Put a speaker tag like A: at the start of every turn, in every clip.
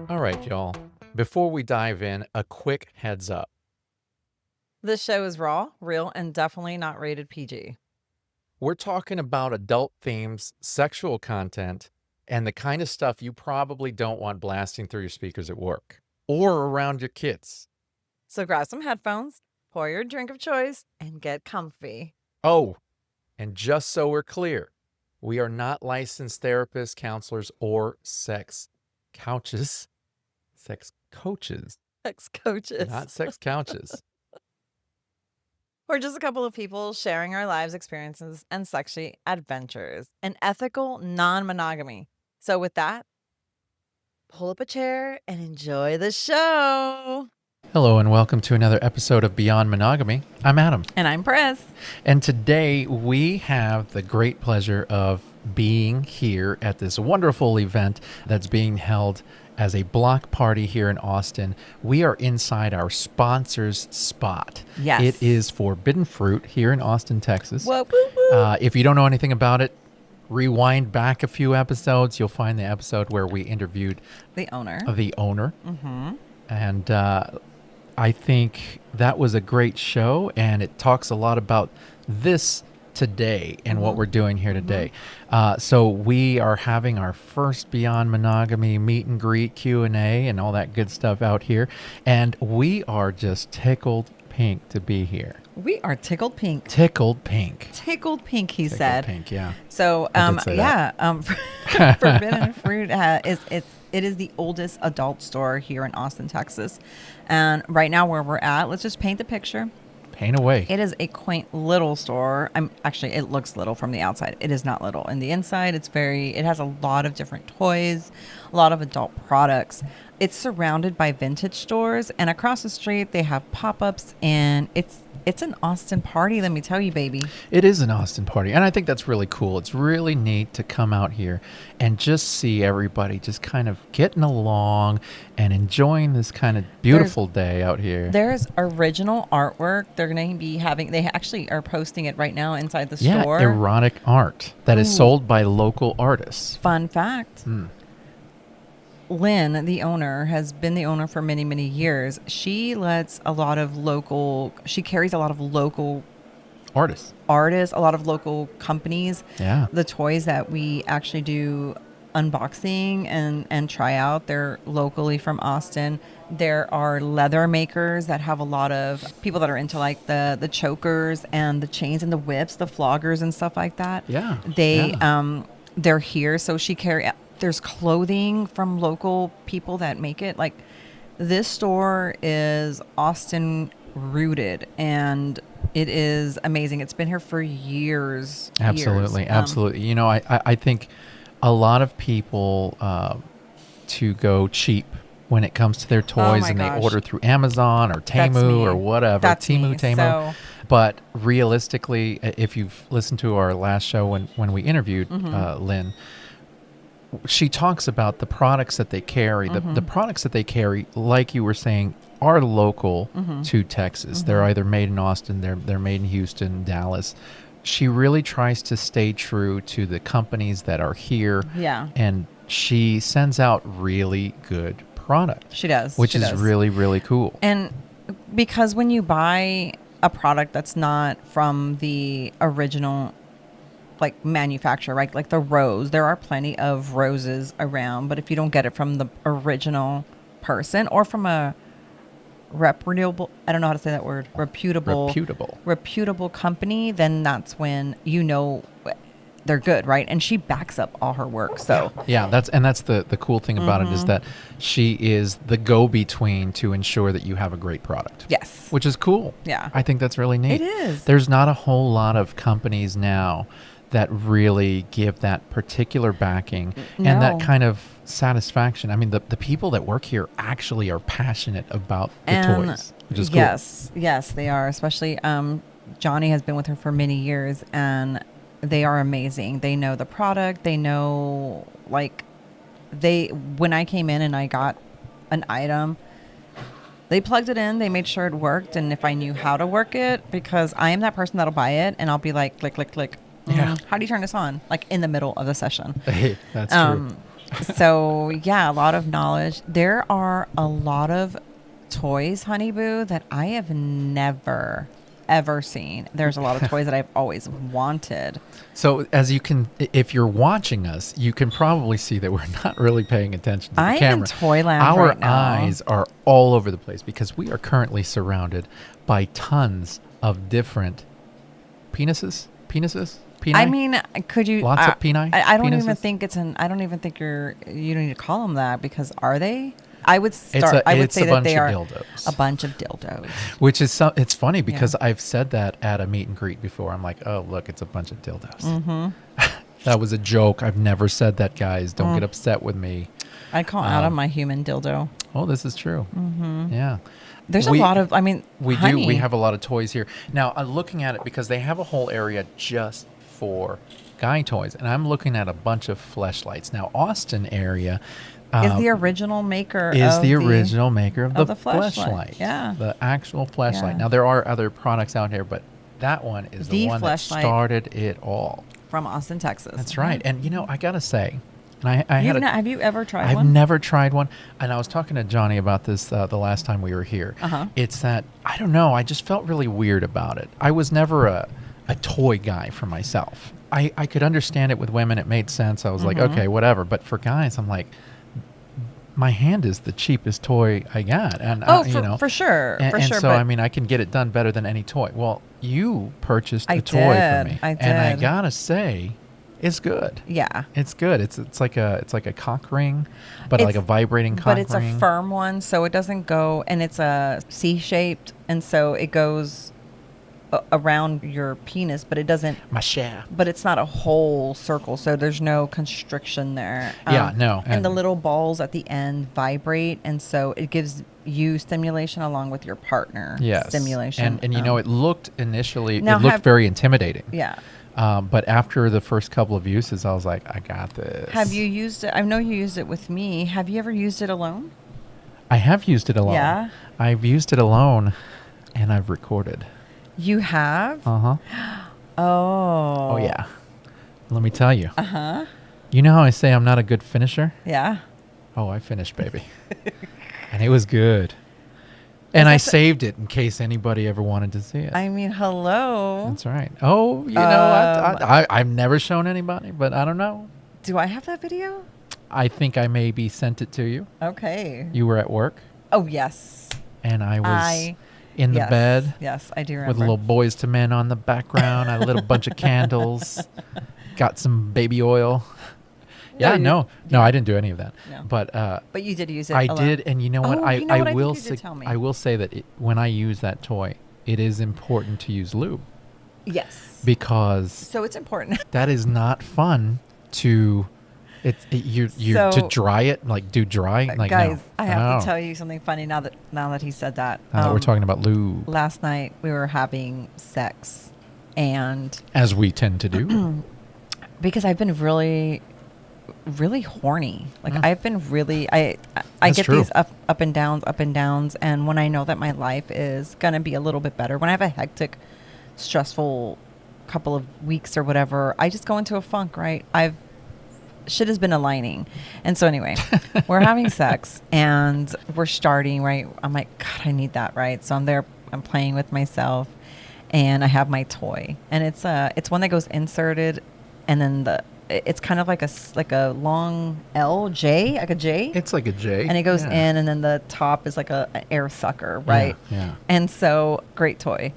A: All right, y'all. Before we dive in, a quick heads up.
B: This show is raw, real, and definitely not rated PG.
A: We're talking about adult themes, sexual content, and the kind of stuff you probably don't want blasting through your speakers at work or around your kids.
B: So grab some headphones, pour your drink of choice, and get comfy.
A: Oh, and just so we're clear, we are not licensed therapists, counselors, or sex couches. Sex coaches,
B: Sex coaches.
A: not sex couches.
B: We're just a couple of people sharing our lives experiences and sexy adventures and ethical non-monogamy. So with that, pull up a chair and enjoy the show.
A: Hello and welcome to another episode of Beyond Monogamy. I'm Adam.
B: And I'm Pris.
A: And today we have the great pleasure of being here at this wonderful event that's being held as a block party here in Austin. We are inside our sponsor's spot.
B: Yes.
A: It is Forbidden Fruit here in Austin, Texas.
B: Whoa, woo, woo.
A: If you don't know anything about it, rewind back a few episodes. You'll find the episode where we interviewed
B: The owner.
A: Mm-hmm. And I think that was a great show, and it talks a lot about this today and what we're doing here today. So we are having our first Beyond Monogamy meet and greet, Q&A, and all that good stuff out here. And we are just tickled pink to be here.
B: We are tickled pink.
A: Tickled pink.
B: Tickled pink, he
A: Tickled
B: said.
A: pink, yeah.
B: So,
A: I did say that.
B: Forbidden Fruit it is the oldest adult store here in Austin, Texas. And right now where we're at, let's just paint the picture.
A: Paint away.
B: It is a quaint little store. Actually, it looks little from the outside. It is not little. In the inside, it has a lot of different toys, a lot of adult products. It's surrounded by vintage stores, and across the street they have pop-ups, and it's an Austin party, let me tell you, baby.
A: It is an Austin party, and I think that's really cool. It's really neat to come out here and just see everybody just kind of getting along and enjoying this kind of beautiful day out here.
B: There's original artwork. They're going to be they actually are posting it right now inside the
A: Yeah,
B: store.
A: erotic art that is sold by local artists.
B: Fun fact. Lynn, the owner, has been the owner for many, many years. She carries a lot of local
A: Artists.
B: a lot of local companies.
A: Yeah.
B: The toys that we actually do unboxing and try out, they're locally from Austin. There are leather makers that have a lot of people that are into like the chokers and the chains and the whips, the floggers and stuff like that.
A: Yeah.
B: They're here. So there's clothing from local people that make it. Like, this store is Austin rooted, and it is amazing. It's been here for years.
A: Absolutely. Absolutely. You know, I think a lot of people to go cheap when it comes to their toys, and
B: gosh.
A: they order through Amazon or Temu or whatever.
B: That's
A: Temu,
B: me.
A: Temu.
B: So,
A: but realistically, if you've listened to our last show when we interviewed Lynn, she talks about the products that they carry. The products that they carry, like you were saying, are local to Texas. They're either made in Austin, they're made in Houston, Dallas. She really tries to stay true to the companies that are here.
B: Yeah.
A: And she sends out really good product.
B: She does.
A: Which is really, really cool.
B: And because when you buy a product that's not from the original like manufacturer, right? Like the rose, there are plenty of roses around, but if you don't get it from the original person or from a reputable, I don't know how to say that word, reputable company, then that's when you know they're good, right? And she backs up all her work. So
A: yeah, that's the cool thing about it is that she is the go-between to ensure that you have a great product.
B: Yes.
A: Which is cool.
B: Yeah.
A: I think that's really neat.
B: It is.
A: There's not a whole lot of companies now that really give that particular backing and that kind of satisfaction. I mean, the people that work here actually are passionate about the toys, which is cool.
B: Yes, they are. Especially Johnny has been with her for many years, and they are amazing. They know the product. They know, when I came in and I got an item, They plugged it in. They made sure it worked. And if I knew how to work it, because I am that person that'll buy it and I'll be like, click, click, click.
A: Yeah.
B: How do you turn this on? Like in the middle of the session.
A: Hey, that's true.
B: So yeah, a lot of knowledge. There are a lot of toys, Honey Boo, that I have never ever seen. There's a lot of toys that I've always wanted.
A: So as you can, if you're watching us, you can probably see that we're not really paying attention to the
B: I'm
A: camera.
B: in Toyland
A: Our
B: right now.
A: eyes are all over the place because we are currently surrounded by tons of different penises. Peni?
B: I mean, could you?
A: Lots of peni?
B: I don't
A: Penises?
B: even think it's an. I don't even think you don't need to call them that because are they? I would start. I would
A: it's
B: say
A: a
B: that
A: bunch
B: they
A: of
B: are
A: dildos.
B: a bunch of dildos.
A: Which is it's funny because I've said that at a meet and greet before. I'm like, oh look, it's a bunch of dildos.
B: Mm-hmm.
A: That was a joke. I've never said that, guys. Don't get upset with me.
B: I call Adam my human dildo.
A: Oh, this is true. Mm-hmm. Yeah.
B: There's a lot of. I mean,
A: we
B: honey.
A: do. We have a lot of toys here now. I'm looking at it because they have a whole area just for guy toys, and I'm looking at a bunch of fleshlights. Now, Austin area.
B: Is the original maker
A: is
B: of
A: the original maker of the
B: fleshlight.
A: fleshlight.
B: Yeah.
A: The actual fleshlight.
B: Yeah.
A: Now, there are other products out here, but that one is the one that
B: fleshlight
A: started it all.
B: from Austin, Texas.
A: That's right. And, I got to say, and I had
B: have you ever tried
A: I've
B: one?
A: never tried one. And I was talking to Johnny about this the last time we were here.
B: Uh-huh.
A: It's that, I don't know, I just felt really weird about it. I was never a toy guy for myself. I could understand it with women. It made sense. I was like, okay, whatever. But for guys, I'm like, my hand is the cheapest toy I got. And
B: for sure.
A: And,
B: for sure.
A: so, I mean, I can get it done better than any toy. Well, you purchased a toy for me.
B: I did.
A: And I got to say, it's good.
B: Yeah.
A: It's good. It's like a cock ring, but like a vibrating cock ring.
B: But it's a firm one, so it doesn't go, and it's a C-shaped, and so it goes around your penis, but it doesn't.
A: My shaft.
B: But it's not a whole circle, so there's no constriction there.
A: Yeah, no.
B: And the little balls at the end vibrate, and so it gives you stimulation along with your partner.
A: Yes.
B: Stimulation.
A: And it looked initially,
B: Now
A: it looked very intimidating.
B: Yeah.
A: But after the first couple of uses, I was like, I got this.
B: Have you used it? I know you used it with me. Have you ever used it alone?
A: I have used it alone.
B: Yeah.
A: I've used it alone, and I've recorded.
B: You have?
A: Uh-huh.
B: Oh.
A: Oh, yeah. Let me tell you.
B: Uh-huh.
A: You know how I say I'm not a good finisher?
B: Yeah.
A: Oh, I finished, baby. And it was good. And I saved it in case anybody ever wanted to see it.
B: I mean, hello.
A: That's right. Oh, you know, I've never shown anybody, but I don't know.
B: Do I have that video?
A: I think I maybe sent it to you.
B: Okay.
A: You were at work.
B: Oh, yes.
A: And I was in the bed.
B: Yes, I do remember.
A: With a little Boys to Men on the background. I lit a bunch of candles. Got some baby oil. Yeah, no, I didn't do any of that. No.
B: But you did use it.
A: I
B: alone.
A: did, and you know what?
B: I will say.
A: I will say that when I use that toy, it is important to use lube.
B: Yes.
A: Because
B: so it's important.
A: That is not fun to. To dry it, like do dry, like
B: guys.
A: No.
B: I have to tell you something funny now that he said that.
A: Now that we're talking about lube.
B: Last night we were having sex, and
A: as we tend to do,
B: because I've been really horny. Like I've been really, I get these up and downs, and when I know that my life is gonna be a little bit better, when I have a hectic, stressful couple of weeks or whatever, I just go into a funk. Right, shit has been aligning. And so anyway, we're having sex and we're starting, right? I'm like, God, I need that, right? So I'm there, I'm playing with myself and I have my toy. And it's one that goes inserted and then it's kind of like a long J.
A: It's like a J.
B: And it goes in and then the top is like an air sucker, right?
A: Yeah.
B: And so great toy.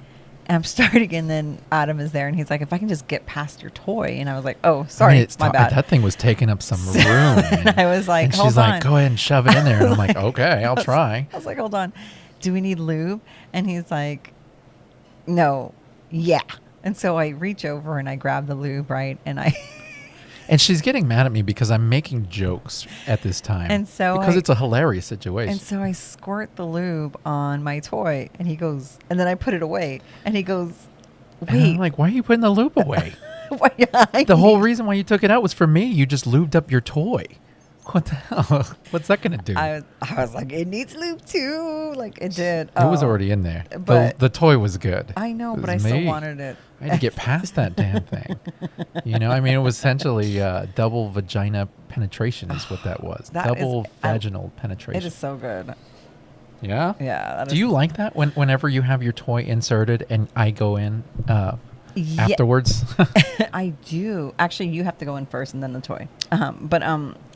B: I'm starting, and then Adam is there, and he's like, "If I can just get past your toy," and I was like, "Oh, sorry, my bad."
A: That thing was taking up some room.
B: I was like,
A: and
B: "Hold
A: she's
B: on."
A: like, "Go ahead and shove it in there," and I'm like, "Okay, I'll try."
B: I was like, "Hold on, do we need lube?" And he's like, "No, yeah." And so I reach over and I grab the lube, right, and I.
A: And she's getting mad at me because I'm making jokes at this time.
B: And so
A: because it's a hilarious situation.
B: And so I squirt the lube on my toy, and he goes, and then I put it away, and he goes, "Wait."
A: And I'm like, why are you putting the lube away? The whole reason why you took it out was for me. You just lubed up your toy. What the hell? What's that gonna do?
B: I was like, it needs lube too. Like it did.
A: It was already in there.
B: But
A: the toy was good.
B: I know,
A: It
B: but I
A: was
B: still
A: me.
B: wanted it.
A: I had to get past that damn thing. I mean, it was essentially double vagina penetration is what that was.
B: That
A: Double
B: is-
A: vaginal penetration.
B: It is so good.
A: Yeah?
B: Yeah. That
A: Do you like that whenever you have your toy inserted and I go in
B: Yeah.
A: afterwards?
B: I do. Actually, you have to go in first and then the toy. But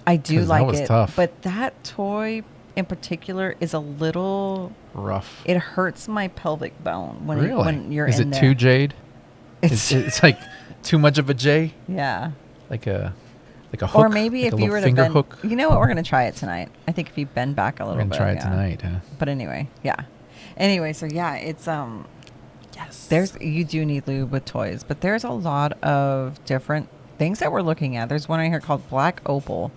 B: I do
A: 'Cause that
B: like
A: was
B: it.
A: tough.
B: But that toy in particular is a little.
A: Rough.
B: It hurts my pelvic bone when
A: Really?
B: when you're
A: is
B: in
A: it
B: there.
A: too jade?
B: It's
A: It's like too much of a J?
B: yeah.
A: Like a hook?
B: Or maybe
A: like
B: if
A: a
B: you
A: little
B: were to
A: finger
B: bend,
A: hook?
B: you know what? We're gonna try it tonight. I think if you bend back a
A: We're
B: little
A: going
B: bit,
A: to try it
B: yeah.
A: tonight, huh?
B: But anyway, yeah. Anyway, so yeah, it's
A: Yes.
B: you do need lube with toys, but there's a lot of different things that we're looking at. There's one right here called Black Opal.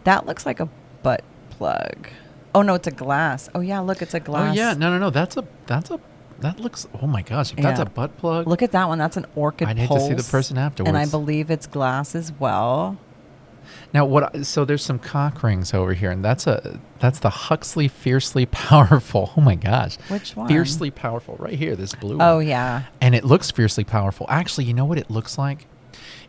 B: That looks like a butt plug. Oh no, it's a glass. Oh yeah, look, it's a glass.
A: Oh yeah, no. That looks. Oh my gosh, if that's
B: Yeah.
A: a butt plug.
B: Look at that one. That's an orchid
A: I need
B: pulse.
A: to see the person afterwards.
B: And I believe it's glass as well.
A: Now so there's some cock rings over here, and that's the Huxley Fiercely Powerful. Oh my gosh,
B: Which one?
A: Fiercely Powerful, right here, this blue
B: Oh
A: one.
B: yeah.
A: And it looks fiercely powerful. Actually, you know what it looks like?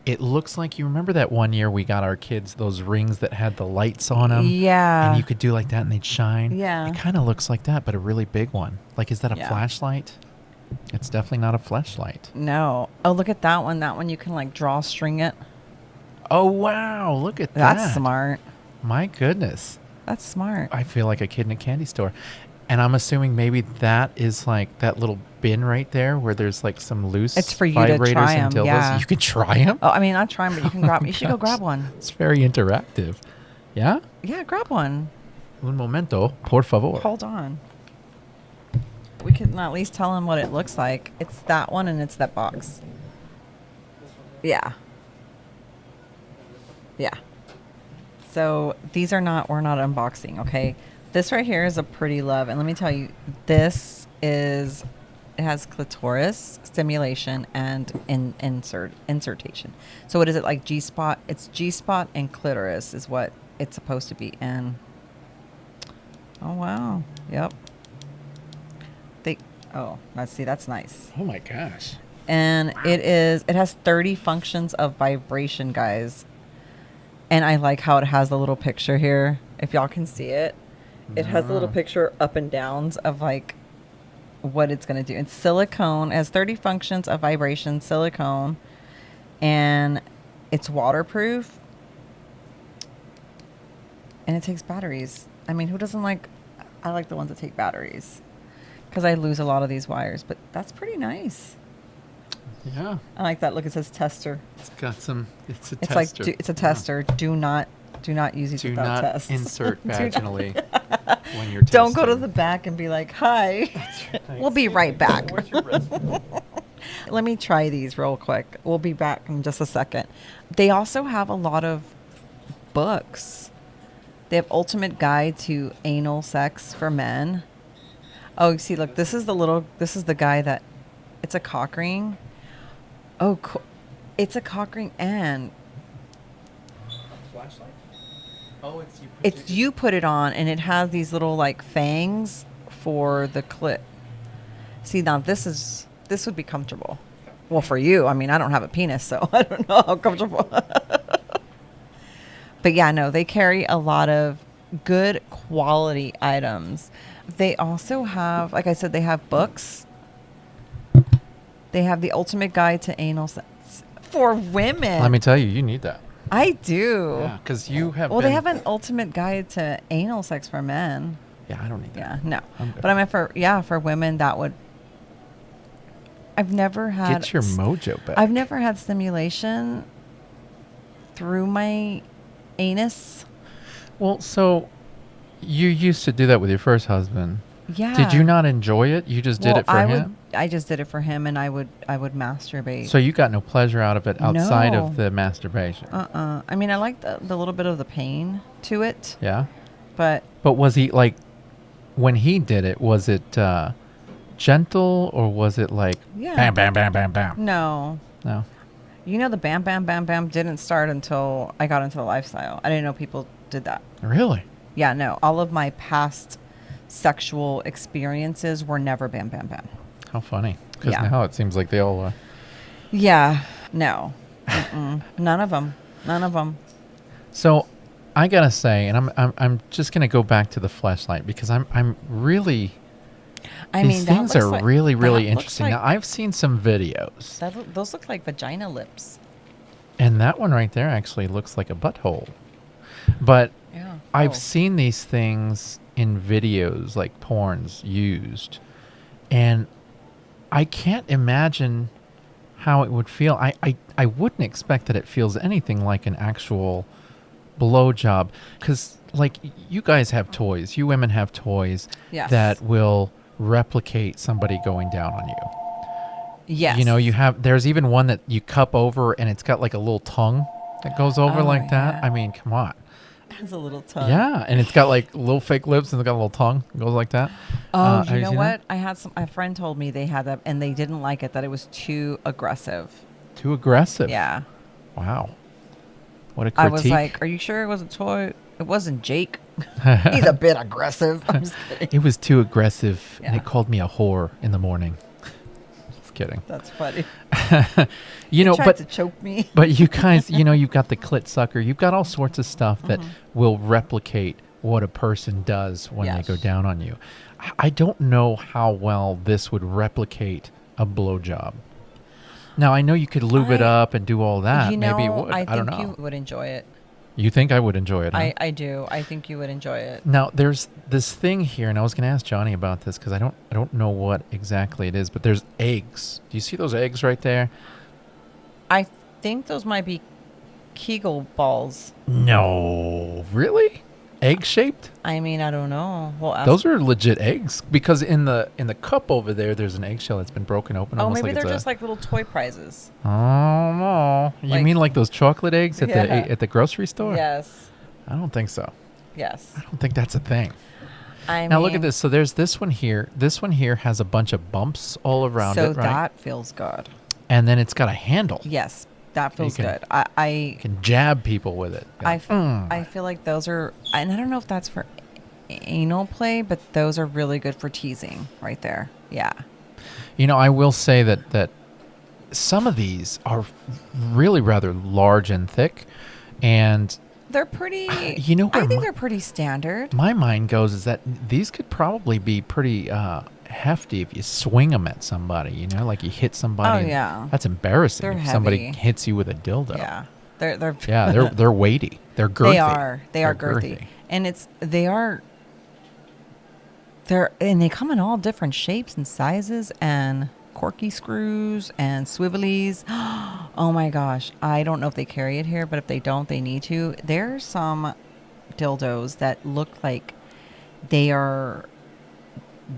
A: It looks like, you remember that one year we got our kids those rings that had the lights on them?
B: Yeah.
A: And you could do like that and they'd shine?
B: Yeah.
A: It kind of looks like that, but a really big one. Like, is that a
B: Yeah.
A: flashlight? It's definitely not a flashlight.
B: No. Oh, look at that one. That one you can like drawstring it.
A: Oh, wow. Look at that.
B: That's smart.
A: My goodness.
B: That's smart.
A: I feel like a kid in a candy store. And I'm assuming maybe that is like that little bin right there where there's like some loose
B: It's for you to
A: vibrators
B: try
A: and
B: 'em,
A: dildos.
B: yeah.
A: You can try them?
B: Oh, I mean, not trying, but you can grab.
A: my
B: You should go
A: gosh.
B: grab one.
A: It's very interactive. Yeah?
B: Yeah, grab one.
A: Un momento, por favor.
B: Hold on. We can at least tell him what it looks like. It's that one and it's that box. Yeah. Yeah. So these are not, we're not unboxing, okay? This right here is a pretty love. And let me tell you, it has clitoris stimulation and insertation. So what is it, like G-spot? It's G-spot and clitoris is what it's supposed to be. And oh, wow. Yep. That's nice.
A: Oh my gosh.
B: And it has 30 functions of vibration, guys. And I like how it has the little picture here. If y'all can see it, it has a little picture up and downs of like what it's going to do. It's silicone. It has 30 functions of vibration, silicone, and it's waterproof. And it takes batteries. I mean, who doesn't like? I like the ones that take batteries because I lose a lot of these wires. But that's pretty nice.
A: Yeah.
B: I like that. Look, it says tester.
A: It's got some, it's a
B: It's
A: tester.
B: like it's a tester. Do not use these
A: Do
B: without
A: not
B: tests.
A: insert
B: Do not-
A: vaginally when you're
B: Don't go to
A: testing.
B: the back and be like, "Hi." We'll be right back. Let me try these real quick. We'll be back in just a second. They also have a lot of books. They have Ultimate Guide to Anal Sex for Men. Oh, see, look, this is the guy that, it's a cock ring. Oh, cool. It's a cock ring and
A: Flashlight? Oh,
B: you put it on and it has these little like fangs for the clit. See, now this would be comfortable. Well, for you, I mean, I don't have a penis, so I don't know how comfortable. But yeah, no, they carry a lot of good quality items. They also have, like I said, they have books. They have the Ultimate Guide to Anal Sex for women.
A: Let me tell you, you need that.
B: I do.
A: Yeah, because you have
B: Well,
A: been,
B: they have an Ultimate Guide to Anal Sex for Men.
A: Yeah, I don't need that.
B: Yeah, no.
A: I'm good.
B: But I meant for women that would. I've never had.
A: Get your mojo back.
B: I've never had stimulation through my anus.
A: Well, so you used to do that with your first husband.
B: Yeah.
A: Did you not enjoy it? You just did it for him?
B: I just did it for him, and I would masturbate.
A: So you got no pleasure out of it outside
B: No.
A: of the masturbation?
B: I mean, I like the little bit of the pain to it,
A: Yeah?
B: but
A: But was he, like, when he did it, was it gentle or was it like
B: Yeah.
A: bam, bam, bam, bam, bam?
B: no.
A: No.
B: You know, the bam, bam, bam, bam didn't start until I got into the lifestyle. I didn't know people did that.
A: Really?
B: Yeah, no. All of my past sexual experiences were never bam, bam, bam.
A: How funny. Because
B: Yeah.
A: now it seems like they all...
B: Yeah, no. None of them. None of them.
A: So I gotta say, and I'm just gonna go back to the fleshlight because I'm really...
B: I
A: these
B: mean, that
A: things
B: looks
A: are
B: like,
A: really, really
B: that looks
A: interesting.
B: like-
A: Now, I've seen some videos.
B: those look like vagina lips.
A: And that one right there actually looks like a butthole. But
B: Yeah.
A: I've
B: Oh.
A: seen these things in videos, like porns used. And I can't imagine how it would feel. I wouldn't expect that it feels anything like an actual blowjob. Because, like, you guys have toys. You women have toys
B: Yes.
A: that will replicate somebody going down on you.
B: Yes.
A: You know, there's even one that you cup over and it's got like a little tongue that goes over
B: Oh,
A: like that.
B: yeah.
A: I mean, come on.
B: Has a little tongue.
A: Yeah. And it's got like little fake lips and it's got a little tongue that goes like that.
B: Oh,
A: Have
B: you know
A: seen
B: what?
A: that?
B: A friend told me they had that and they didn't like it, that it was too aggressive.
A: Too aggressive.
B: Yeah.
A: Wow. What a critique.
B: I was like, are you sure it was a toy? It wasn't Jake. He's a bit aggressive. I'm just kidding.
A: It was too aggressive and
B: Yeah.
A: it called me a whore in the morning. Just kidding.
B: That's funny.
A: You know,
B: Tried to choke me.
A: But you guys, you know, you've got the clit sucker. You've got all sorts of stuff that will replicate what a person does when
B: Yes.
A: they go down on you. I don't know how well this would replicate a blowjob. Now, I know you could lube it up and do all that.
B: You know,
A: Maybe it would. I don't
B: think
A: know.
B: you would enjoy it.
A: You think I would enjoy it, huh?
B: I do. I think you would enjoy it.
A: Now, there's this thing here, and I was going to ask Johnny about this because I don't know what exactly it is, but there's eggs. Do you see those eggs right there?
B: I think those might be Kegel balls.
A: No. Really? Egg-shaped?
B: I mean, I don't know. Well,
A: Those are legit eggs because in the cup over there's an eggshell that's been broken open.
B: oh,
A: almost
B: maybe
A: like
B: they're
A: it's
B: just like little toy prizes.
A: Oh no! You
B: Like-
A: mean like those chocolate eggs at
B: Yeah.
A: the grocery store?
B: Yes.
A: I don't think so.
B: Yes.
A: I don't think that's a thing.
B: I
A: Now
B: mean,
A: look at this. So there's this one here. This one here has a bunch of bumps all around
B: so
A: it, right?
B: that feels good.
A: And then it's got a handle.
B: Yes, that feels
A: can-
B: good.
A: You
B: I
A: can jab people with it.
B: I feel like those are, and I don't know if that's for anal play, but those are really good for teasing right there. Yeah.
A: You know, I will say that some of these are really rather large and thick, and
B: They're pretty,
A: you know
B: I
A: where
B: think
A: my-
B: they're pretty standard.
A: my mind goes is that these could probably be pretty hefty if you swing them at somebody. You know, like you hit somebody.
B: Oh,
A: and
B: yeah.
A: That's embarrassing.
B: They're
A: if somebody
B: heavy.
A: hits you with a dildo.
B: Yeah. They're
A: Yeah, they're weighty. They're girthy.
B: They are girthy. And and they come in all different shapes and sizes and corky screws and swivelies. Oh my gosh. I don't know if they carry it here, but if they don't, they need to. There's some dildos that look like they are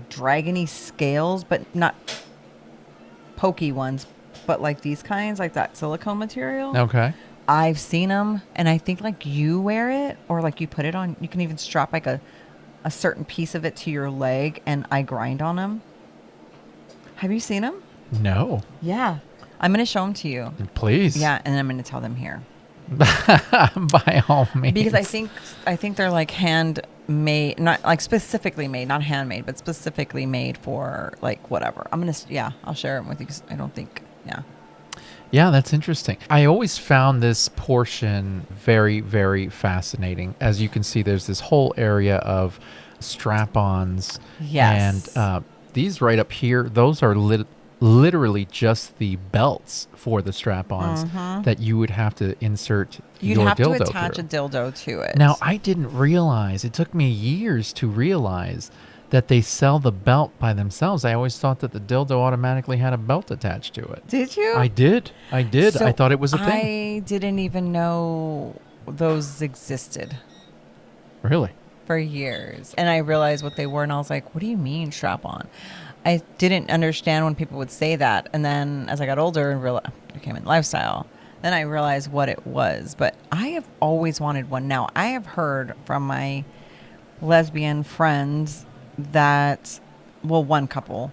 B: dragony scales, but not pokey ones, but like these kinds, like that silicone material.
A: Okay.
B: I've seen them, and I think like you wear it, or like you put it on. You can even strap like a certain piece of it to your leg, and I grind on them. Have you seen them?
A: No.
B: Yeah, I'm gonna show them to you.
A: Please.
B: Yeah, and I'm gonna tell them here
A: By all means.
B: because I think they're like handmade, not like specifically made, not handmade, but specifically made for like whatever. I'll share them with you because I don't think
A: Yeah, that's interesting. I always found this portion very, very fascinating. As you can see, there's this whole area of strap-ons.
B: Yes.
A: And these right up here, those are literally just the belts for the strap-ons that you would have to insert
B: you'd
A: your
B: have to
A: dildo
B: attach
A: through.
B: a dildo to it.
A: Now, I didn't realize, it took me years to realize that they sell the belt by themselves. I always thought that the dildo automatically had a belt attached to it.
B: Did you?
A: I did.
B: So
A: I thought it was a thing.
B: I didn't even know those existed
A: Really?
B: for years. And I realized what they were, and I was like, what do you mean strap on? I didn't understand when people would say that. And then as I got older and became in lifestyle, then I realized what it was. But I have always wanted one. Now, I have heard from my lesbian friends that, well, one couple,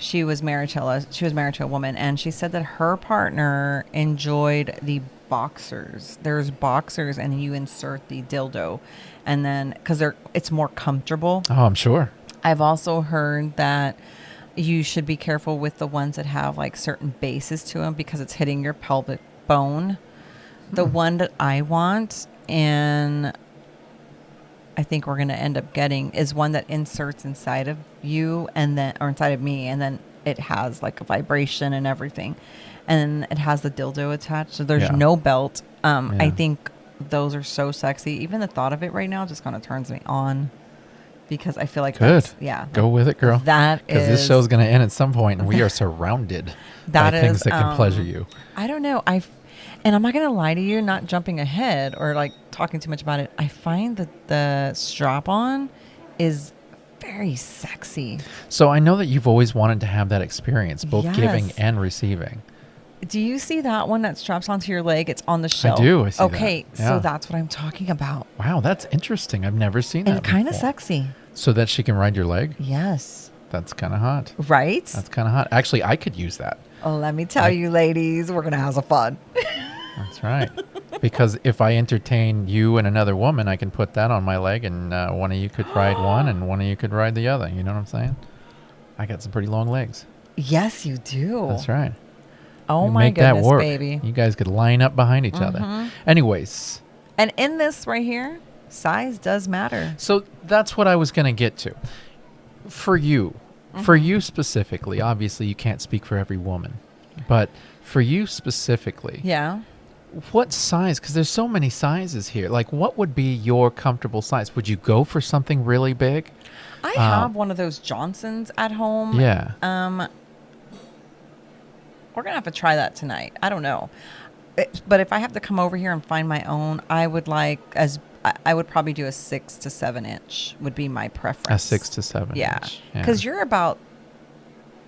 B: she was married to a woman, and she said that her partner enjoyed the boxers. There's boxers, and you insert the dildo, and then because it's more comfortable.
A: Oh, I'm sure.
B: I've also heard that you should be careful with the ones that have like certain bases to them because it's hitting your pelvic bone. The one that I want, and I think we're going to end up getting, is one that inserts inside of you or inside of me, and then it has like a vibration and everything, and it has the dildo attached, so there's no belt. I think those are so sexy. Even the thought of it right now just kind of turns me on, because I feel like
A: go with it, girl.
B: That
A: because this show's going to end at some point, and we are surrounded by things that can pleasure you.
B: I don't know. And I'm not going to lie to you, not jumping ahead or like talking too much about it. I find that the strap-on is very sexy.
A: So I know that you've always wanted to have that experience, both giving and receiving.
B: Do you see that one that straps onto your leg? It's on the shelf.
A: I do. I see
B: okay,
A: that.
B: So that's what I'm talking about.
A: Wow, that's interesting. I've never seen that.
B: And kind of sexy.
A: So that she can ride your leg?
B: Yes.
A: That's kind of hot.
B: Right?
A: That's kind of hot. Actually, I could use that.
B: Oh, let me tell you, ladies, we're going to have some fun.
A: That's right. Because if I entertain you and another woman, I can put that on my leg, and one of you could ride one and one of you could ride the other. You know what I'm saying? I got some pretty long legs.
B: Yes, you do.
A: That's right.
B: Oh,
A: you
B: my
A: make
B: goodness,
A: that work.
B: baby.
A: You guys could line up behind each other. Anyways.
B: And in this right here, size does matter.
A: So that's what I was going to get to. For you specifically, obviously you can't speak for every woman, but for you specifically.
B: Yeah.
A: What size? Because there's so many sizes here. Like, what would be your comfortable size? Would you go for something really big?
B: I have one of those Johnsons at home.
A: Yeah.
B: We're going to have to try that tonight. I don't know. But if I have to come over here and find my own, I would probably do a 6 to 7 inch would be my preference.
A: A 6 to 7 inch.
B: Yeah. Because you're about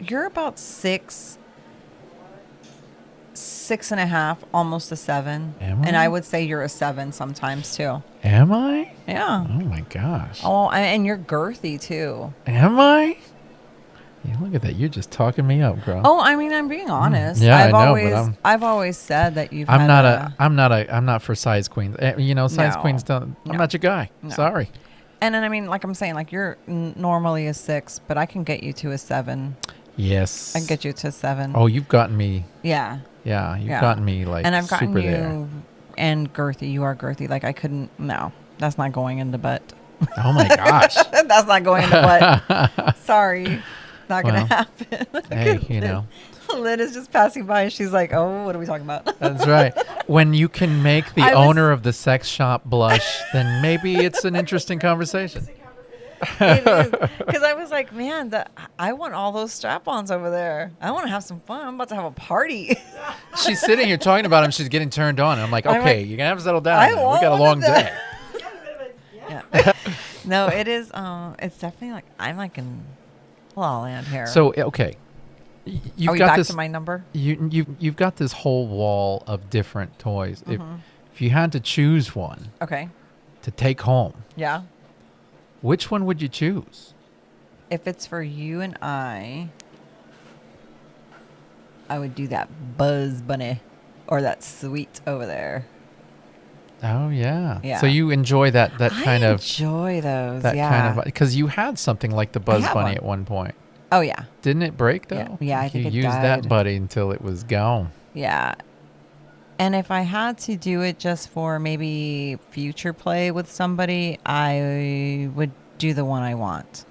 B: 6.5, almost a 7.
A: Am I?
B: And I would say you're a 7 sometimes too.
A: Am I?
B: Yeah.
A: Oh my gosh.
B: Oh, and you're girthy too.
A: Am I? Yeah, look at that. You're just talking me up, girl.
B: Oh, I mean, I'm being honest.
A: Yeah, I know, but
B: I've always said that you've.
A: I'm not for size queens. Size queens don't. I'm not your guy. No. Sorry.
B: And then I mean, like I'm saying, like you're normally a 6, but I can get you to a 7.
A: Yes.
B: I can get you to a 7.
A: Oh, you've gotten me.
B: Yeah.
A: Yeah, you've gotten me like.
B: And I've gotten
A: super
B: you,
A: there.
B: and girthy. You are girthy. Like I couldn't. No, that's not going in the butt.
A: Oh my gosh.
B: That's not going in the butt. Sorry. Not going to happen.
A: Hey,
B: Lynn is just passing by and she's like, oh, what are we talking about?
A: That's right. When you can make the owner of the sex shop blush, then maybe it's an interesting conversation.
B: It is. Because I was like, man, I want all those strap-ons over there. I want to have some fun. I'm about to have a party.
A: She's sitting here talking about him. She's getting turned on. And I'm like, okay, you're going to have to settle down. We got a long day.
B: Yeah. No, it is. It's definitely like, I'm like in La La Land here.
A: So, okay.
B: Are we back to my number?
A: You've got this whole wall of different toys. If you had to choose one to take home, which one would you choose?
B: If it's for you and I would do that Buzz Bunny or that sweet over there.
A: Oh yeah. So you enjoy that kind of.
B: I enjoy those.
A: That kind of, because you had something like the Buzz Bunny at one point.
B: Oh yeah.
A: Didn't it break though?
B: Yeah, I think
A: you
B: it
A: used
B: died.
A: that buddy until it was gone.
B: Yeah. And if I had to do it just for maybe future play with somebody, I would do the one I want.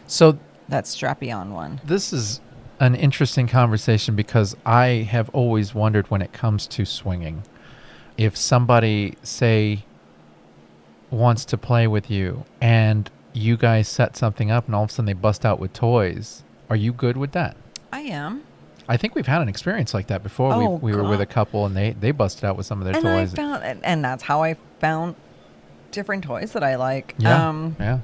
A: So
B: that strappy on one.
A: This is an interesting conversation because I have always wondered when it comes to swinging, if somebody, say, wants to play with you and you guys set something up and all of a sudden they bust out with toys, are you good with that?
B: I am.
A: I think we've had an experience like that before. We were with a couple and they busted out with some of their toys.
B: And that's how I found different toys that I like.
A: Yeah.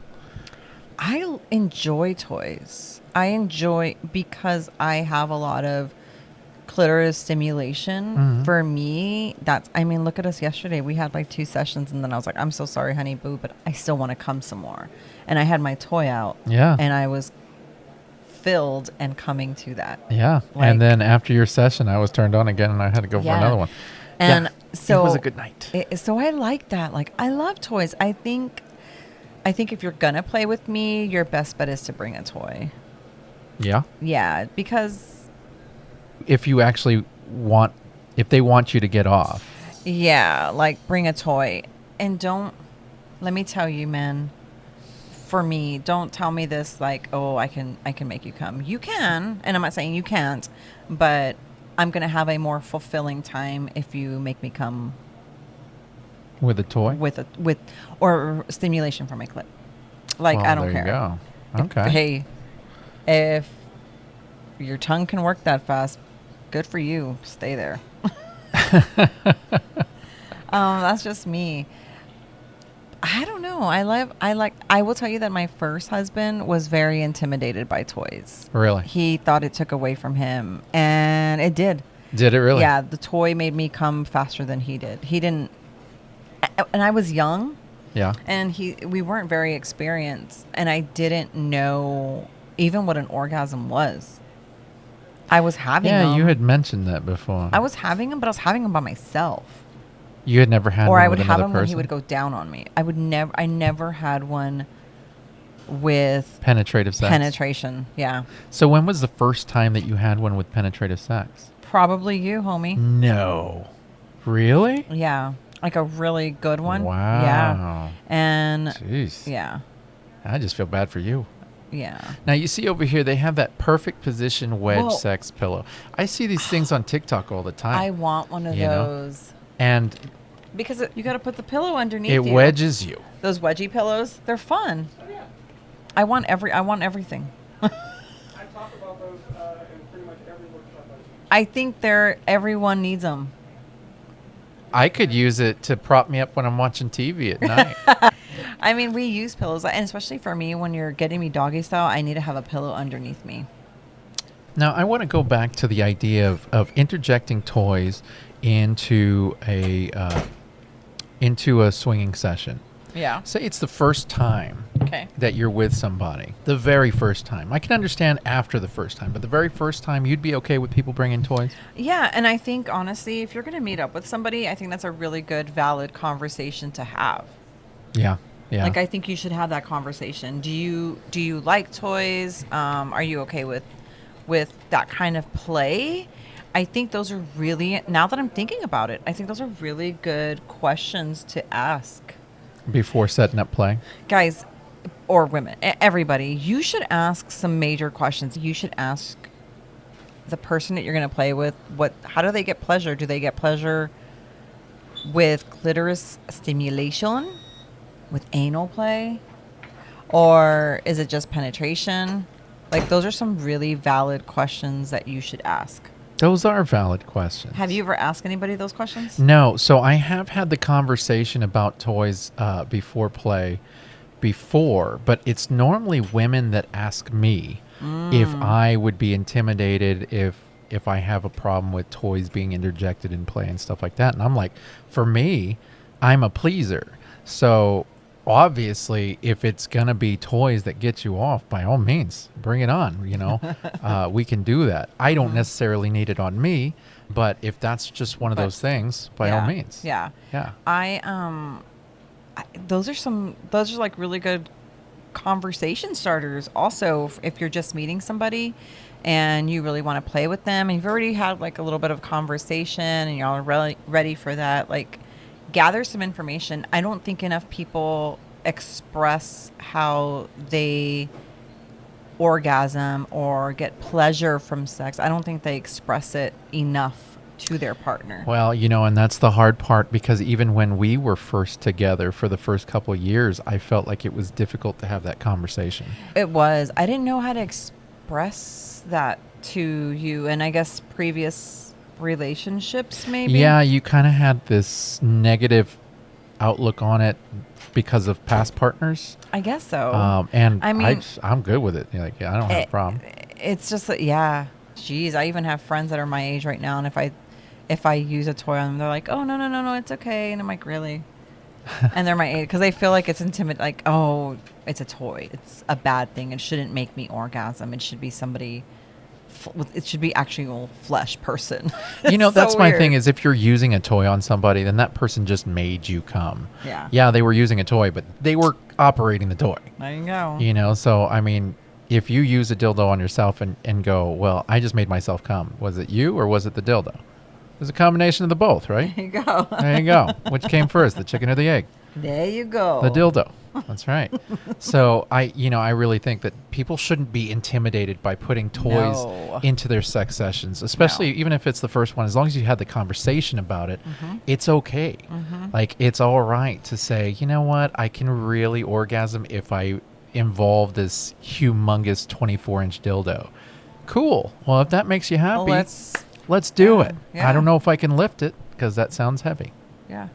B: I enjoy toys. I enjoy because I have a lot of clitoris stimulation. Mm-hmm. For me, look at us yesterday. We had like 2 sessions and then I was like, I'm so sorry, honey boo, but I still want to come some more. And I had my toy out.
A: Yeah.
B: And I was fulfilled and coming to that.
A: Yeah.
B: Like-
A: and then after your session, I was turned on again and I had to go for another one.
B: And
A: Yeah,
B: so
A: it was a good night.
B: So I like that. Like, I love toys. I think if you're gonna play with me, your best bet is to bring a toy.
A: Yeah.
B: Yeah, because
A: If you actually if they want you to get off.
B: yeah, like, bring a toy. And let me tell you, man, for me, don't tell me this like, oh, I can make you come. You can, and I'm not saying you can't, but I'm gonna have a more fulfilling time if you make me come
A: With a toy?
B: or stimulation from my clit. Like,
A: Well,
B: I don't
A: there
B: care.
A: you go. Okay.
B: Hey, if your tongue can work that fast, good for you. Stay there. That's just me. I don't know. I will tell you that my first husband was very intimidated by toys.
A: Really?
B: He thought it took away from him, and it did.
A: Did it really?
B: Yeah, the toy made me come faster than he did. He didn't, and I was young.
A: Yeah.
B: And we weren't very experienced, and I didn't know even what an orgasm was. I was having them.
A: Yeah, you had mentioned that before.
B: I was having them, but I was having them by myself.
A: You had never had
B: Or
A: one
B: I
A: with
B: would have
A: another
B: him when he
A: person?
B: would go down on me. I never had one with
A: Penetrative sex?
B: penetration. Yeah.
A: So when was the first time that you had one with penetrative sex?
B: Probably you, homie.
A: No. Really?
B: Yeah. Like a really good one.
A: Wow.
B: Yeah. And
A: Jeez.
B: yeah.
A: I just feel bad for you.
B: Yeah.
A: Now, you see over here, they have that perfect position wedge
B: Well-
A: sex pillow. I see these things on TikTok all the time.
B: I want one of
A: You know?
B: those.
A: And
B: Because you got to put the pillow underneath
A: it
B: you.
A: wedges you.
B: Those wedgie pillows, they're fun. I want everything.
C: I talk about those in pretty much every workshop I do.
B: I think everyone needs them.
A: I could use it to prop me up when I'm watching TV at night.
B: I mean, we use pillows, and especially for me, when you're getting me doggy style, I need to have a pillow underneath me.
A: Now, I want to go back to the idea of interjecting toys into a swinging session.
B: Yeah.
A: Say it's the first time
B: Okay.
A: that you're with somebody, the very first time. I can understand after the first time, but the very first time, you'd be okay with people bringing toys?
B: Yeah, and I think, honestly, if you're going to meet up with somebody, I think that's a really good, valid conversation to have.
A: Yeah. Yeah.
B: Like, I think you should have that conversation. Do you like toys? Are you okay with that kind of play? I think those are really, now that I'm thinking about it, I think those are really good questions to ask.
A: Before setting up play?
B: Guys, or women, everybody, you should ask some major questions. You should ask the person that you're going to play with, how do they get pleasure? Do they get pleasure with clitoris stimulation, with anal play, or is it just penetration? Like, those are some really valid questions that you should ask.
A: Those are valid questions.
B: Have you ever asked anybody those questions?
A: No. So I have had the conversation about toys before play before, but it's normally women that ask me if I would be intimidated if I have a problem with toys being interjected in play and stuff like that. And I'm like, for me, I'm a pleaser. So obviously, if it's going to be toys that get you off, by all means, bring it on, we can do that. I don't necessarily need it on me, but if that's just one of those things, by all means.
B: Yeah.
A: Yeah.
B: Those are like really good conversation starters. Also, if you're just meeting somebody and you really want to play with them and you've already had like a little bit of conversation and you're all really ready for that, like, gather some information. I don't think enough people express how they orgasm or get pleasure from sex. I don't think they express it enough to their partner.
A: Well, and that's the hard part, because even when we were first together for the first couple of years, I felt like it was difficult to have that conversation.
B: It was. I didn't know how to express that to you, and I guess previous relationships, maybe.
A: Yeah, you kind of had this negative outlook on it because of past partners.
B: I guess so.
A: And
B: I mean,
A: I'm good with it. Like, I don't have a problem.
B: It's just that, yeah. Geez, I even have friends that are my age right now, and if I use a toy on them, they're like, "Oh, no, it's okay," and I'm like, "Really?" And they're my age because they feel like it's intimidating. Like, oh, it's a toy. It's a bad thing. It shouldn't make me orgasm. It should be somebody. It should be actual flesh person.
A: That's my thing is if you're using a toy on somebody, then that person just made you come.
B: Yeah.
A: Yeah, they were using a toy, but they were operating the toy.
B: There you go.
A: So, I mean, if you use a dildo on yourself and go, well, I just made myself come, was it you or was it the dildo? It was a combination of the both, right?
B: There you go.
A: There you go. Which came first, the chicken or the egg?
B: There you go.
A: The dildo. That's right. So I really think that people shouldn't be intimidated by putting toys into their sex sessions, especially even if it's the first one. As long as you had the conversation about it, it's okay. Like, it's all right to say, you know what, I can really orgasm if I involve this humongous 24-inch dildo. Cool. Well, if that makes you happy, let's do it.
B: Yeah.
A: I don't know if I can lift it because that sounds heavy.
B: Yeah.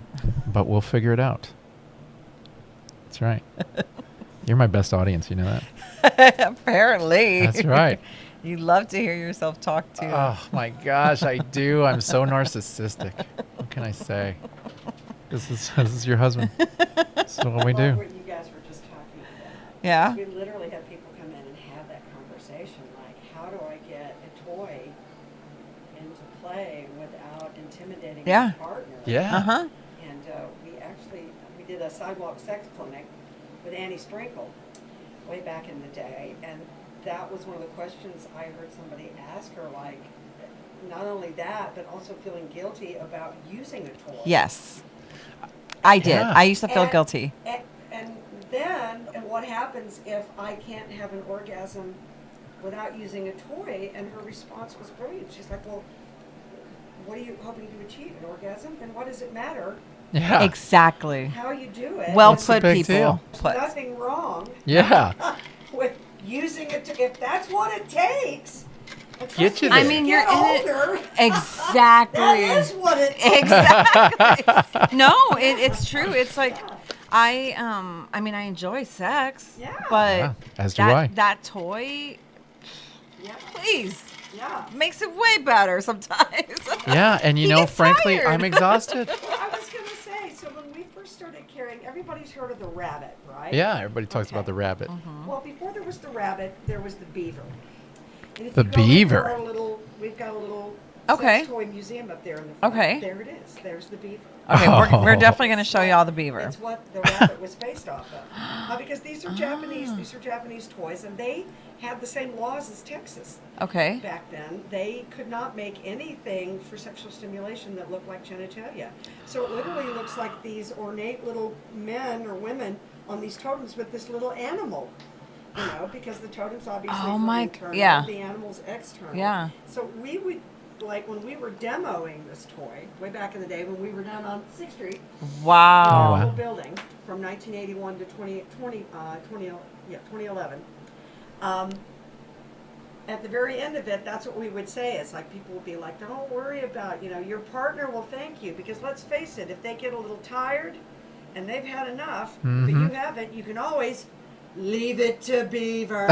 A: But we'll figure it out. That's right. You're my best audience. You know that?
B: Apparently.
A: That's right.
B: You love to hear yourself talk too.
A: Oh, my gosh, I do. I'm so narcissistic. What can I say? This is your husband. This is what we do.
D: What you guys were just talking about.
B: Yeah.
D: We literally have people come in and have that conversation, like, how do I get a toy into play without intimidating my partner?
A: Yeah.
B: Uh-huh.
D: And we did a sidewalk sex clinic with Annie Sprinkle way back in the day, and that was one of the questions I heard somebody ask her, like, not only that, but also feeling guilty about using a toy.
B: Yes. I did.
A: Yeah.
B: I used to feel guilty.
D: And then what happens if I can't have an orgasm without using a toy? And her response was brilliant. She's like, well, what are you hoping to achieve? An orgasm? And what does it matter
A: Yeah.
D: Exactly. How you do it?
B: Well
A: It's a
B: put,
A: big
B: people.
A: deal.
D: There's nothing wrong
A: Yeah.
D: with using it. If that's what it takes.
A: Get you
B: I
A: there.
B: mean,
D: Get
B: you're in
D: older.
B: it. Exactly.
D: That is what it takes.
B: Exactly. No, it's true. It's like I mean I enjoy sex.
D: Yeah.
B: But
A: Yeah, as do I.
B: that toy,
D: Yeah.
B: please,
D: Yeah.
B: makes it way better sometimes.
A: Yeah, and
B: He gets
A: frankly,
B: tired.
A: I'm exhausted.
D: Well, I was going to say, so when we first started carrying, everybody's heard of the rabbit, right?
A: Yeah, everybody talks about the rabbit.
D: Well, before there was the rabbit, there was the beaver. And if
A: The
D: you go into
A: beaver?
D: we've got a little
B: Okay.
D: sex toy museum up there in the front.
B: Okay.
D: There it is. There's the beaver.
B: Okay, we're
A: Oh.
B: definitely going to show y'all the beaver.
D: It's what the rabbit was based off of. Because these are Japanese. These are Japanese toys, and they had the same laws as Texas
B: Okay.
D: back then. They could not make anything for sexual stimulation that looked like genitalia. So it literally looks like these ornate little men or women on these totems with this little animal. You know, because the totem's obviously
B: Oh
D: for
B: my-
D: internal,
B: yeah.
D: the animal's external.
B: Yeah.
D: So we would, like when we were demoing this toy, way back in the day when we were down on 6th Street,
B: Wow.
A: Oh, wow.
D: whole building from 1981 to 2011. At the very end of it, that's what we would say. It's like people would be like, don't worry about, your partner will thank you. Because let's face it, if they get a little tired and they've had enough, but you haven't, you can always leave it to Beaver.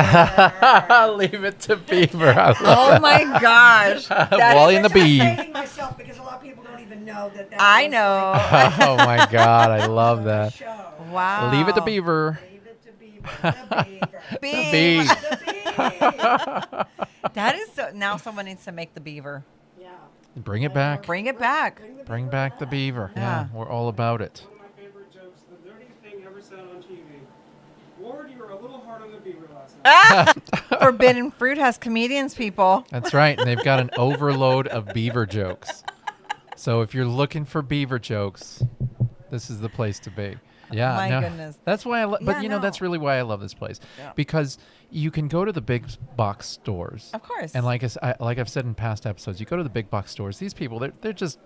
A: Leave it to Beaver. I love
B: Oh my gosh.
A: Wally and the
D: Which I'm
A: Beav.
D: dating myself because a lot of people don't even know that.
B: I
D: was
B: know.
D: like
A: Oh my God, I love
D: the
A: that.
D: show.
B: Wow.
A: Leave it to Beaver.
D: Leave it to Beaver. The Beaver.
B: Beaver.
A: Beav.
D: The Beaver.
B: That is so. Now someone needs to make the beaver.
D: Yeah.
A: Bring it back.
B: Bring it back.
D: the
A: Bring
D: Beaver
A: back the Beaver. Yeah,
B: Yeah.
A: we're all about it.
C: One of my favorite jokes, the dirtiest thing ever said on TV. Ward, you were a little hard on the beaver last night.
B: Ah! Forbidden Fruit has comedians, people.
A: That's right, and they've got an overload of beaver jokes. So if you're looking for beaver jokes, this is the place to be. Yeah,
B: My
A: no,
B: goodness.
A: That's why but
B: Yeah,
A: that's
B: no.
A: really why I love this place,
B: Yeah.
A: because you can go to the big box stores.
B: Of course.
A: And like I've said in past episodes, you go to the big box stores. These people, they're just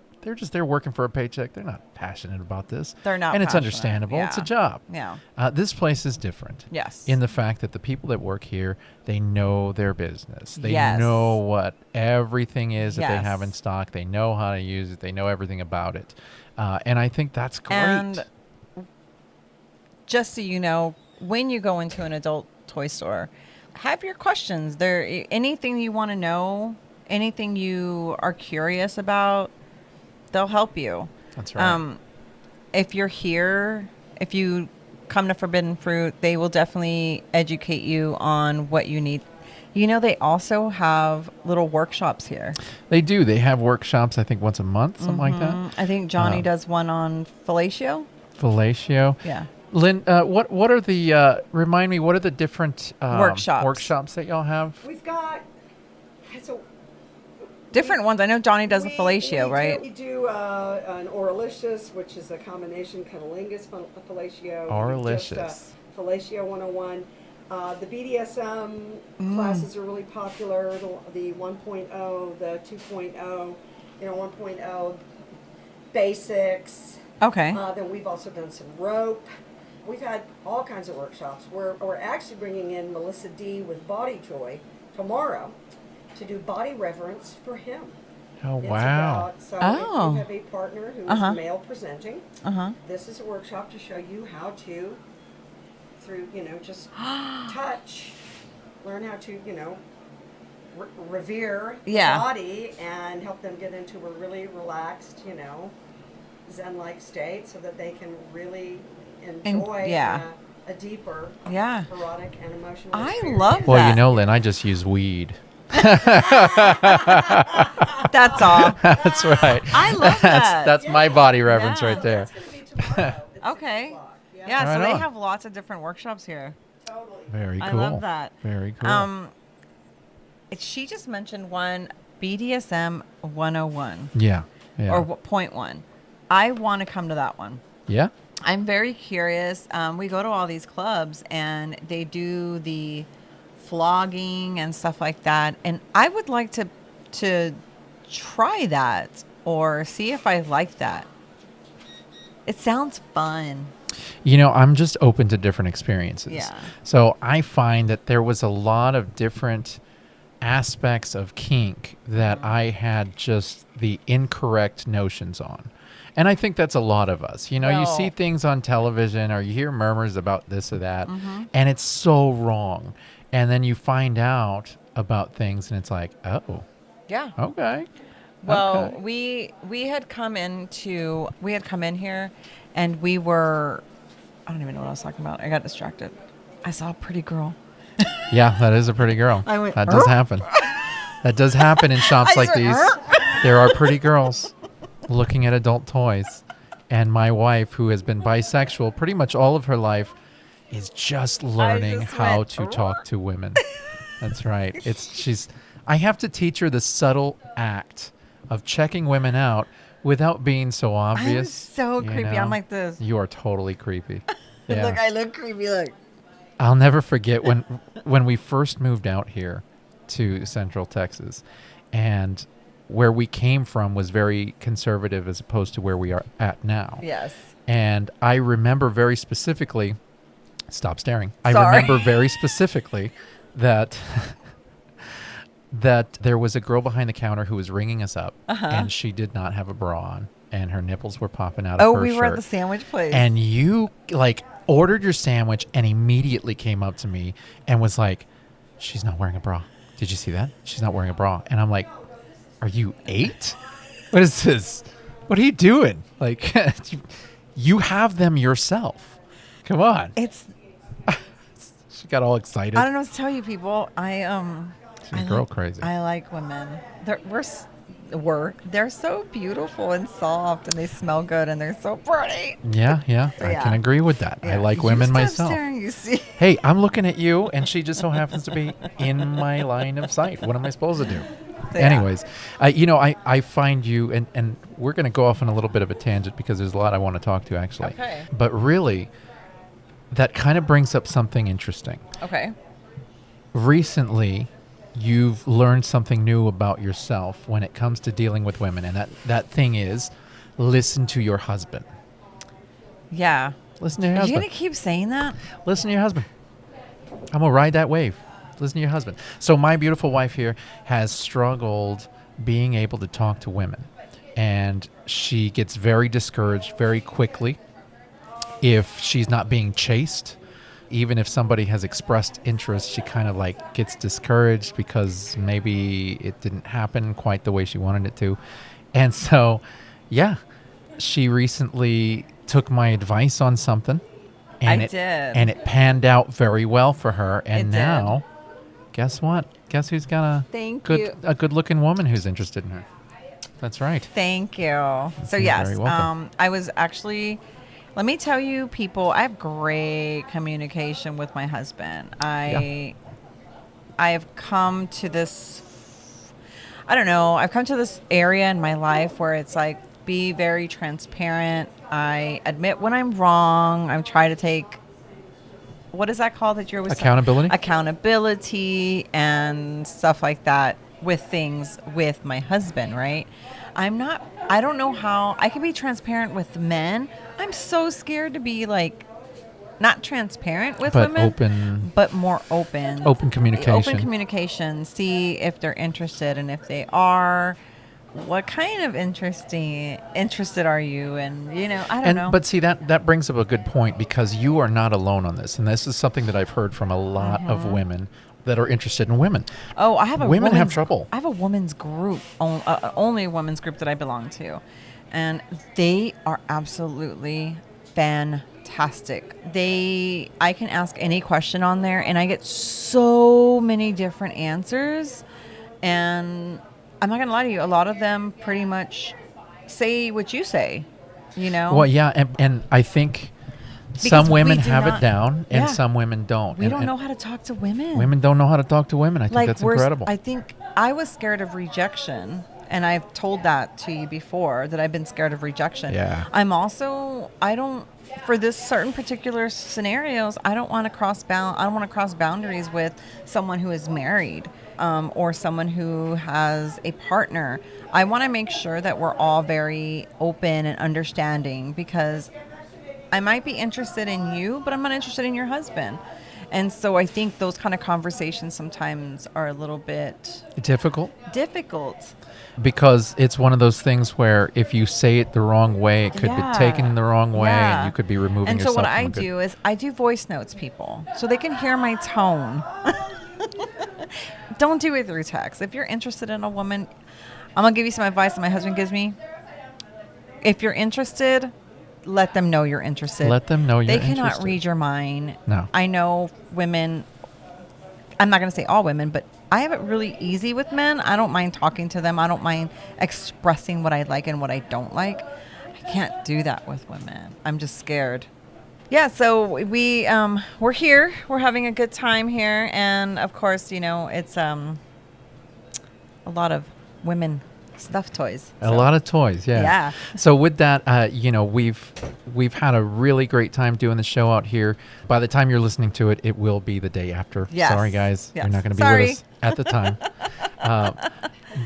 A: there working for a paycheck. They're not passionate about this.
B: They're not
A: and it's
B: passionate,
A: understandable. It's a
B: yeah.
A: job.
B: Yeah.
A: This place is different.
B: Yes.
A: In the fact that the people that work here, they know their business. They
B: Yes.
A: know what everything is that they have in
B: Yes.
A: stock. They know how to use it. They know everything about it. And I think that's great.
B: And just so you know, when you go into an adult toy store, have your questions. There, anything you want to know, anything you are curious about, they'll help you.
A: That's right.
B: if you're here, if you come to Forbidden Fruit, they will definitely educate you on what you need. They also have little workshops here.
A: They do. They have workshops, I think, once a month, something like that.
B: I think Johnny does one on fellatio.
A: Fellatio.
B: Yeah.
A: Lynn, what are the, remind me, what are the different
B: workshops
A: that y'all have?
D: We've got, so
B: different ones. I know Johnny does a fellatio, right?
D: We do an oralicious, which is a combination cunnilingus fellatio.
A: Oralicious.
D: Fellatio 101. The BDSM classes are really popular. The 1.0, the 2.0, 1.0 basics.
B: Okay.
D: Then we've also done some rope. We've had all kinds of workshops. We're actually bringing in Melissa D with Body Joy tomorrow to do body reverence for him.
A: Oh, wow.
D: If you have a partner who is male presenting, this is a workshop to show you how to, through, just touch, learn how to, revere the body and help them get into a really relaxed, Zen-like state so that they can really enjoy a deeper erotic and emotional experience.
B: I love that.
A: Well, Lynn, I just use weed.
B: That's all.
A: That's right.
B: I love that.
A: That's my body reverence right there.
D: That's going to be tomorrow at
B: Okay.
D: 6 o'clock.
B: Yeah,
A: Right
B: so they
A: on.
B: have lots of different workshops here.
D: Totally.
A: Very cool.
B: I love that.
A: Very cool.
B: She just mentioned one, BDSM 101.
A: Yeah.
B: Or point one. I want to come to that one.
A: Yeah?
B: I'm very curious. We go to all these clubs and they do the flogging and stuff like that. And I would like to try that or see if I like that. It sounds fun.
A: I'm just open to different experiences.
B: Yeah.
A: So I find that there was a lot of different aspects of kink that I had just the incorrect notions on. And I think that's a lot of us. You see things on television or you hear murmurs about this or that, and it's so wrong. And then you find out about things and it's like, oh,
B: Yeah.
A: okay.
B: Well,
A: Okay.
B: we had come in here and we were, I don't even know what I was talking about. I got distracted. I saw a pretty girl.
A: Yeah, that is a pretty girl.
B: I went,
A: that does happen. That does happen in shops like these. There are pretty girls looking at adult toys. And my wife, who has been bisexual pretty much all of her life, is just learning how to talk to women. That's right. I have to teach her the subtle act of checking women out without being so obvious.
B: I was so creepy. I'm like this.
A: You are totally creepy. Yeah.
B: Look, I look creepy. Look.
A: I'll never forget when we first moved out here to Central Texas, and where we came from was very conservative as opposed to where we are at now.
B: Yes.
A: And I remember very specifically, stop staring. I
B: Sorry.
A: remember very specifically that there was a girl behind the counter who was ringing us up, and she did not have a bra on, and her nipples were popping out of her
B: we
A: shirt.
B: were at the sandwich place.
A: And you ordered your sandwich and immediately came up to me and was like, she's not wearing a bra. Did you see that? She's not wearing a bra. And I'm like, are you 8? What is this? What are you doing? Like, you have them yourself. Come on. She got all excited.
B: I don't know what to tell you, people.
A: She's girl crazy.
B: I like women. They're so beautiful and soft, and they smell good, and they're so pretty.
A: Yeah. I can agree with that.
B: Yeah.
A: I like
B: You
A: women
B: stop
A: myself.
B: staring, you see.
A: Hey, I'm looking at you, and she just so happens to be in my line of sight. What am I supposed to do?
B: So, yeah.
A: Anyways, I find you, and we're going to go off on a little bit of a tangent because there's a lot I want to talk to, actually.
B: Okay.
A: But really, that kind of brings up something interesting.
B: Okay.
A: Recently, you've learned something new about yourself when it comes to dealing with women, and that thing is listen to your husband.
B: Yeah.
A: Listen to your
B: Are you
A: husband.
B: going to keep saying that?
A: Listen to your husband. I'm going to ride that wave. Listen to your husband. So my beautiful wife here has struggled being able to talk to women. And she gets very discouraged very quickly if she's not being chased. Even if somebody has expressed interest, she kind of gets discouraged because maybe it didn't happen quite the way she wanted it to. And so, yeah, she recently took my advice on something. And
B: I
A: it,
B: did.
A: And it panned out very well for her. And
B: It did.
A: now, guess what? Guess who's got
B: Thank you.
A: a good-looking woman who's interested in her. That's right.
B: Thank you. So
A: You're
B: yes,
A: very welcome.
B: I was actually. Let me tell you, people, I have great communication with my husband. I have come to this. I don't know. I've come to this area in my life where it's like, be very transparent. I admit when I'm wrong. I'm trying to take, what is that called that you're always
A: Accountability?
B: Accountability and stuff like that with things with my husband, right? I don't know how I can be transparent with men. I'm so scared to be like not transparent with
A: But
B: women,
A: open.
B: but more open.
A: Open communication.
B: Open communication. See if they're interested, and if they are, what kind of interested are you? And I don't know.
A: But see, that brings up a good point, because you are not alone on this, and this is something that I've heard from a lot of women that are interested in women.
B: Oh, I have a
A: women have
B: women's-
A: trouble.
B: I have a women's group, only a women's group that I belong to, and they are absolutely fantastic. I can ask any question on there, and I get so many different answers. And I'm not gonna lie to you, a lot of them pretty much say what you say.
A: Well, yeah, and I think
B: Because
A: some
B: we
A: women
B: do
A: have
B: not-
A: it down, and
B: Yeah.
A: some women don't.
B: We
A: And-
B: don't
A: and
B: know how to talk to women.
A: Women don't know how to talk to women. I think that's incredible.
B: I think I was scared of rejection, and I've told that to you before, that I've been scared of rejection.
A: Yeah.
B: For this certain particular scenarios, I don't want to cross boundaries with someone who is married, or someone who has a partner. I want to make sure that we're all very open and understanding, because I might be interested in you, but I'm not interested in your husband. And so I think those kind of conversations sometimes are a little bit
A: Difficult,
B: difficult.
A: because it's one of those things where if you say it the wrong way, it could
B: Yeah.
A: be taken the wrong way,
B: Yeah.
A: and you could be removing
B: And so
A: yourself
B: what
A: from
B: I
A: a good-
B: do is I do voice notes, people, so they can hear my tone. Don't do it through text. If you're interested in a woman, I'm going to give you some advice that my husband gives me. If you're interested, let them know you're interested.
A: Let them know you're
B: They cannot
A: interested.
B: read your mind.
A: No.
B: I know women, I'm not going to say all women, but I have it really easy with men. I don't mind talking to them. I don't mind expressing what I like and what I don't like. I can't do that with women. I'm just scared. Yeah, so we're here. We're having a good time here, and of course, it's a lot of women stuffed toys.
A: A lot of toys, yeah.
B: Yeah.
A: So with that, we've had a really great time doing the show out here. By the time you're listening to it, it will be the day after.
B: Yes.
A: Sorry, guys,
B: Yes.
A: you're not going to be
B: Sorry.
A: with us at the time.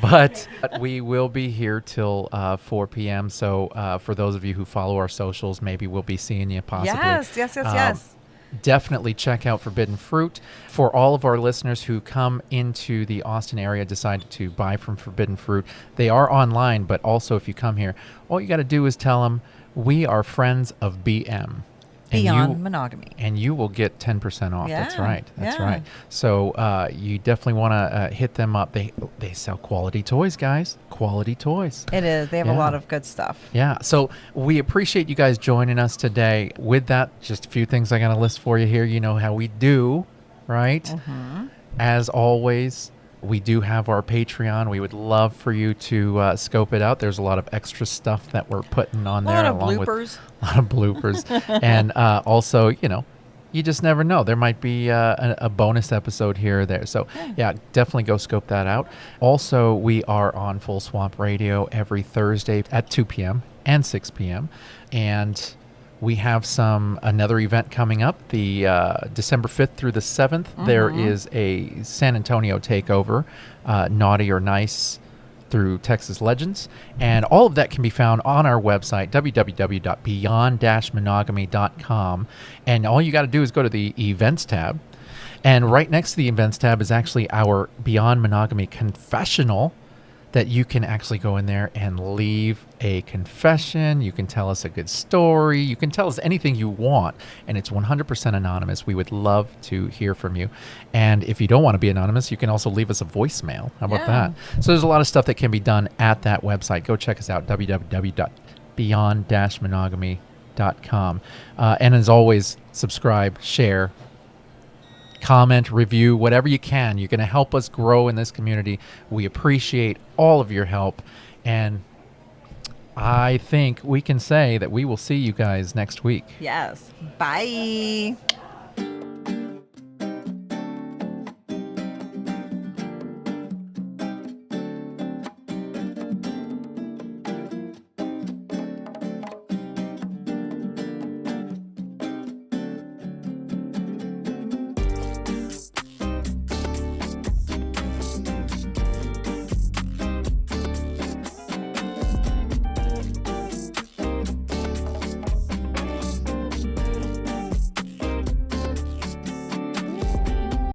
A: But we will be here till 4 p.m. So for those of you who follow our socials, maybe we'll be seeing you possibly.
B: Yes.
A: Definitely check out Forbidden Fruit. For all of our listeners who come into the Austin area, decide to buy from Forbidden Fruit, they are online, but also if you come here, all you got to do is tell them we are friends of BM.
B: Beyond Monogamy.
A: And you will get 10% off. That's
B: Yeah,
A: right. That's
B: yeah.
A: right. So you definitely want to hit them up. They sell quality toys, guys. Quality toys.
B: It is. They have
A: Yeah.
B: a lot of good stuff.
A: Yeah. So we appreciate you guys joining us today. With that, just a few things I got to list for you here. You know how we do, right?
B: Mm-hmm.
A: As always, we do have our Patreon. We would love for you to scope it out. There's a lot of extra stuff that we're putting on
B: A
A: there.
B: lot of
A: along with
B: bloopers.
A: a lot of bloopers. And also, you just never know. There might be a bonus episode here or there. So, yeah, definitely go scope that out. Also, we are on Full Swamp Radio every Thursday at 2 p.m. and 6 p.m. And we have another event coming up, the December 5th through the 7th. There is a San Antonio takeover, Naughty or Nice, through Texas Legends. And all of that can be found on our website, www.beyond-monogamy.com. And all you got to do is go to the events tab. And right next to the events tab is actually our Beyond Monogamy confessional, that you can actually go in there and leave a confession. You can tell us a good story. You can tell us anything you want, and it's 100% anonymous. We would love to hear from you. And if you don't want to be anonymous, you can also leave us a voicemail. How about that? So there's a lot of stuff that can be done at that website. Go check us out, www.beyond-monogamy.com. beyondmonogamy.com. And as always, subscribe, share, comment, review, whatever you can. You're going to help us grow in this community. We appreciate all of your help. And I think we can say that we will see you guys next week.
B: Yes. Bye.